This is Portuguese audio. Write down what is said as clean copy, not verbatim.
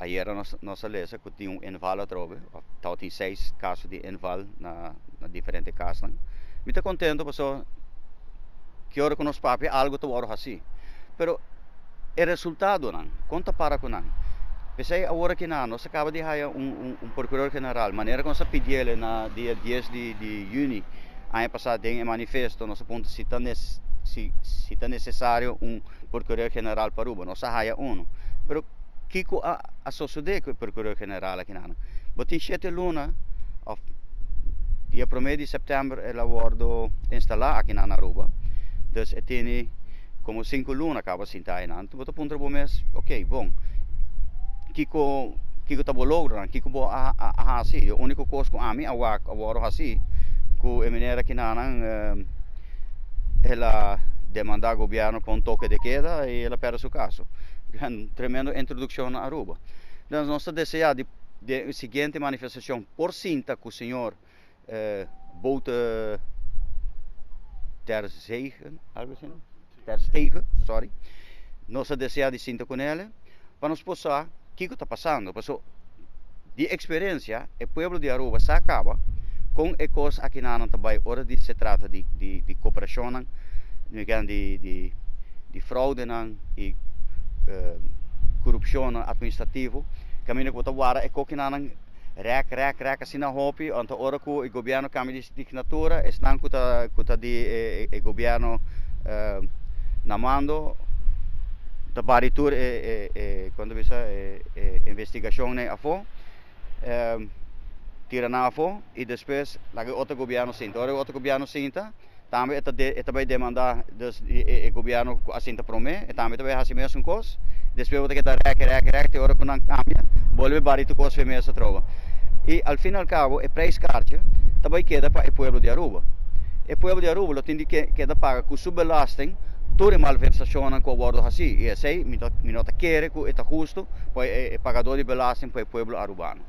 ayer nossa lesa que tinha inval atrobe, tal tem 6 casos de inval na diferentes casas. Me está contento porque que hora que nós papi algo to waro assim. Pero o resultado não, conta para com não. Pensei agora que não, nós acaba de hire procurador general, maneira como nós pedimos na dia 10 de junho, ano passado em manifesto, nós ponto se está necessário procurador general para Aruba, nós hire pero Kiko a suceder com o procurador general aqui na. Botin 7 luna, dia 1 de setembro ela abordo instalar aqui na Aruba. Dus het is como 5 luna acaba sentar aí, então boto ponto pro mês, ok, bom. Kiko tá logrando, Kiko bo assim, o único coisa com a mim agora assim, com a maneira que ela demanda o governo com toque de queda e ela perde seu caso. Tremenda introdução na Aruba. Então nós desejamos de seguinte manifestação por cinta com o senhor Bouter Ter Stegen, sorry. Nós desejamos de cinta com ele para nos posar o que está passando. Porque de experiência, o povo de Aruba se acaba com a coisa aqui na também, hora de se trata de cooperação, de fraude e corrupção administrativa, caminho que wara é que nan rek assim na hopi, anta hora que o governo cambia de dictadura, estão que de o governo na mando da baritur quando visa investigação né afo tira na afo e depois lagi outro governo sinta, outro governo sinta também vai demandar o governo assim promete e também vai fazer mesmo coisa depois vai ter rek te hora que não cambia volve barito coisa mesmo trova e al fim e al cabo o preço caro também queda para o povo de Aruba. O povo de Aruba tem que pagar com sua belasting toda malversação com o bordo assim e assim me nota querer que é justo para o pagador de belasting para o povo arubano.